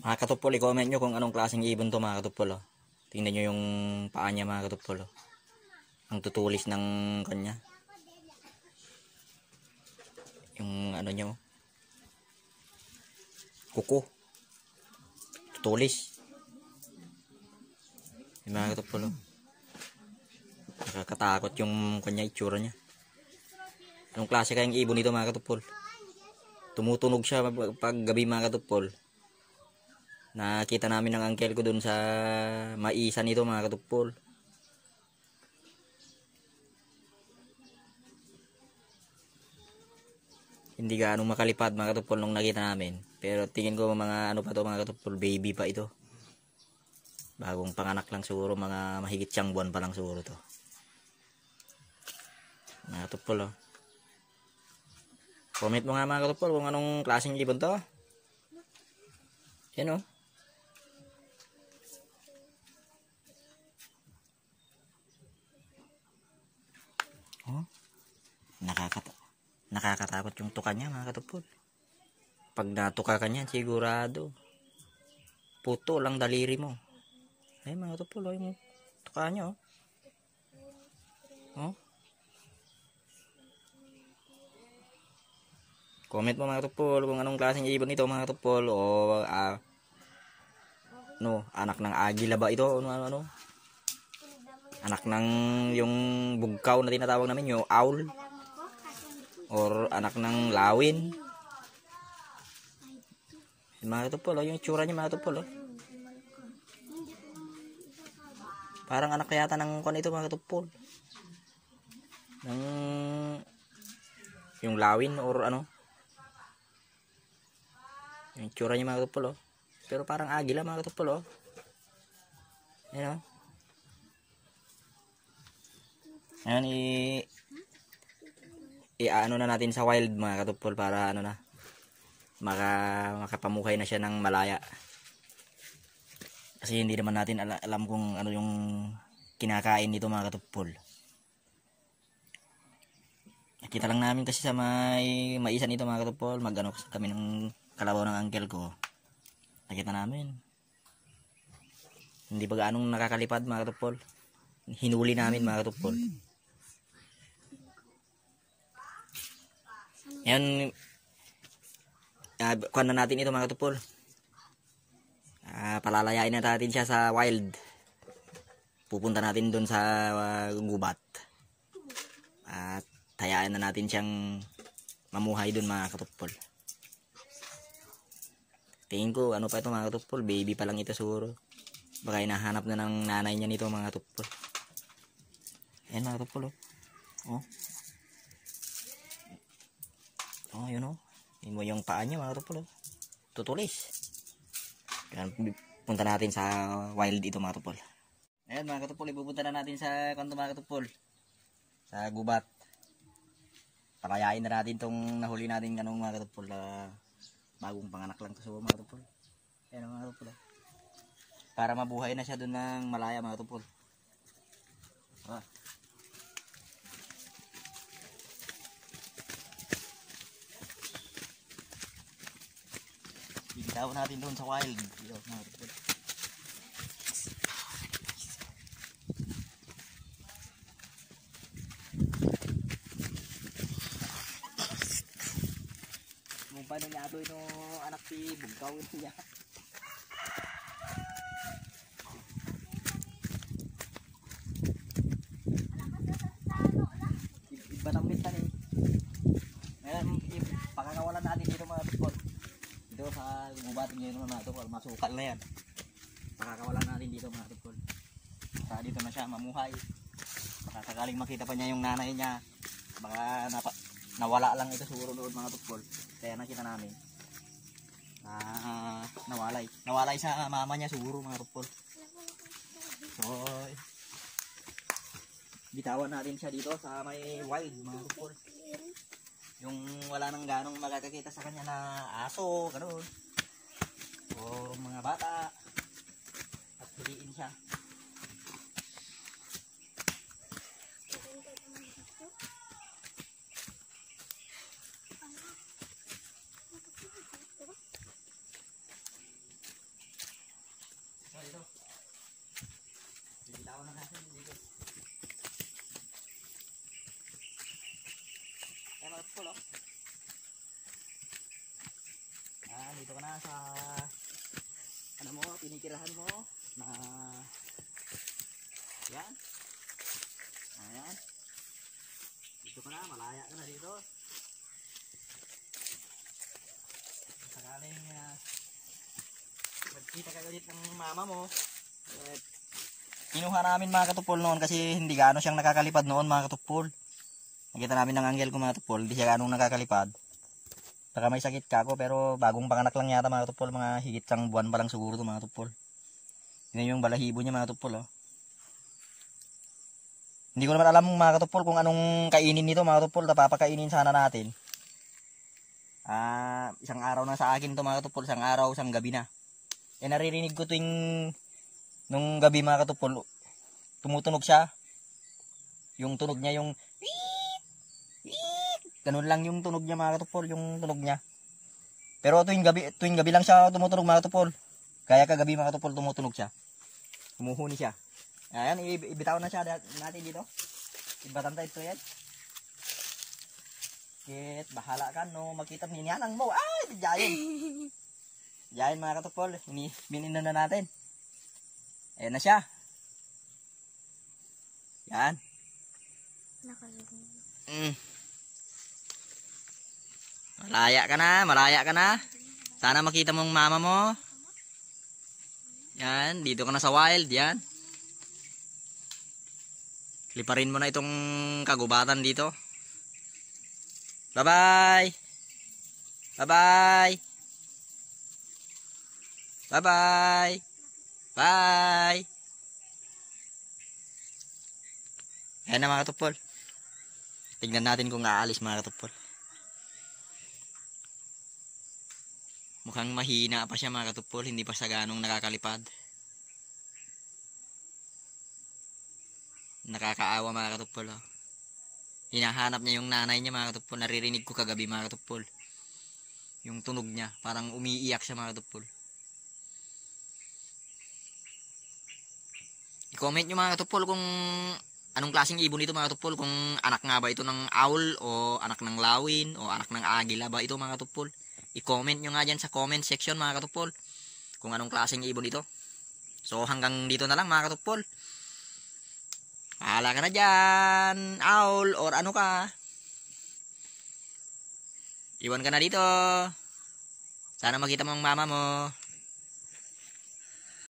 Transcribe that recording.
Mga katupol, i-comment nyo kung anong klaseng ibon to mga katupol. Oh. Tingnan nyo yung paa niya mga katupol. Oh. Ang tutulis ng kanya. Yung ano nyo. Kuko. Tutulis. Yung mga katupol. Oh. Nakakatakot yung kanya itsura niya. Anong klase kayang ibon nito mga katupol? Tumutunog siya pag gabi mga katupol. Nakita namin ng uncle ko dun sa maisan nito mga katupol. Hindi gaano makalipad mga katupol nung nakita namin. Pero tingin ko mga ano pa to mga katupol, baby pa ito. Bagong panganak lang siguro, mga mahigit siyang buwan pa lang siguro to. Mga katupol oh. Comment mo nga mga katupol kung anong klaseng ibon to. Yan oh. Oh. Nakakatakot yung tuka niya mga katupol. Pag natuka ka niyan sigurado puto lang daliri mo. Ay mga katupol, oh, yung tuka niya oh. Oh. Comment mo mga katupol kung anong klaseng ibon ito mga katupol. O no, anak ng agila ba ito? Ano? Anak ng yung bugkaw na tinatawag namin, yung owl. Or anak ng lawin. Mga katupol, oh, yung itsura niya mga katupol. Oh. Parang anak yata ng kon ito mga katupol. Ng yung lawin or ano. Yung itsura niya mga katupol. Oh. Pero parang agila mga katupol. Oh. Ayan oh. Ayan ano na natin sa wild mga katupol para ano na makapamuhay na siya ng malaya. Kasi hindi naman natin alam kung ano yung kinakain nito mga katupol. Nakita lang namin kasi sa maisan nito mga katupol, magano kami ng kalabaw ng uncle ko. Nakita namin. Hindi ba gaanong nakakalipad mga katupol. Hinuli namin mga katupol. Yan, kuha na natin ito mga katupol. Palalayain na natin siya sa wild. Pupunta natin doon sa gubat. At hayaan na natin siyang mamuhay doon mga katupol. Tingin ko ano pa ito mga katupol, baby pa lang ito siguro. Baka hinahanap na ng nanay niya nito mga katupol. Ayan mga katupol oh. Oh. Oh, yun oh. Yun mo yung paa niya mga katupol oh. Tutulis. Kaya punta natin sa wild ito mga katupol. Ayan mga katupol, ipupunta na natin sa kanto mga katupol. Sa gubat. Palayain na natin tong nahuli natin kanong mga katupol. Bagong panganak lang to so mga katupol. Ayan mga katupol oh. Para mabuhay na siya doon ng malaya mga katupol. Ah. Bitawan natin doon sa wild. Dito, mga katupol. Kung paano niya ito yung anak si bugkaw niya. Iba ng minsan eh. Ngayon, pakakawalan natin dito mga katupol. Dito sa gubat ngayon mga katupol, masukal na yan. Pakakawalan natin dito mga katupol. Saka dito na siya mamuhay. Baka sakaling makita pa niya yung nanay niya. Baka nawala lang ito siguro doon mga katupol. Kaya nakita namin na nawalay sa mama niya siguro mga katupol. So bitawan natin siya dito sa may wild mga katupol. Yung wala nang ganong makakakita sa kanya na aso, gano'n. O mga bata. At piliin siya. dito. Bitawan na natin dito. Ay, mga kapatid, oh. Dito ka na sa ano mo, tinitirahan mo na yan. Ayan. Dito ka na, malaya ka na dito. Sakaling magkita ka ulit ng mama mo. Kinuha namin mga katupol noon kasi hindi gaano siyang nakakalipad noon mga katupol. Nakita namin ng anggel ko mga katupol, hindi siya gaano nakakalipad. Baka may sakit ka ako pero bagong panganak lang yata mga katupol, mga higit sang buwan pa lang siguro to mga katupol. Yun yung balahibo niya mga katupol, oh. Hindi ko naman alam mga katupol kung anong kainin nito mga katupol, napapakainin sana natin. Isang araw na sa akin to mga katupol, isang araw, isang gabi na. Naririnig ko tuwing nung gabi mga katupol, tumutunog siya. Yung tunog niya yung ganun lang yung tunog niya mga katupol, yung tunog niya. Pero tuwing gabi lang siya tumutunog mga katupol. Kaya kagabi mga katupol tumutunog siya. Tumuhuni siya. Ayan, ibitaw na siya natin dito. Ibatantay ito yan. Kit, bahala ka no, makita ninyanang mo. Ay, jayin. Jayin mga katupol, binino na natin. Ayan na siya. Yan. Malaya ka na, malaya ka na. Sana makita mong mama mo. Yan, dito ka na sa wild, yan. Liparin mo na itong kagubatan dito. Bye-bye. Bye-bye. Bye-bye. Bye. Ayan na mga katupol. Tignan natin kung aalis mga katupol. Mukhang mahina pa siya mga katupol, hindi pa sa ganong nakakalipad. Nakakaawa mga katupol, oh. Hinahanap niya yung nanay niya mga katupol, naririnig ko kagabi mga katupol. Yung tunog niya, parang umiiyak siya mga katupol. I-comment nyo mga katupol kung anong klaseng ibon ito mga katupol, kung anak nga ba ito ng owl o anak ng lawin o anak ng agila ba ito mga katupol. I-comment nyo nga dyan sa comment section mga katupol kung anong klaseng ibon ito. So hanggang dito na lang mga katupol. Pahala ka na dyan, owl or ano ka. Iwan ka na dito. Sana makita mo ang mama mo.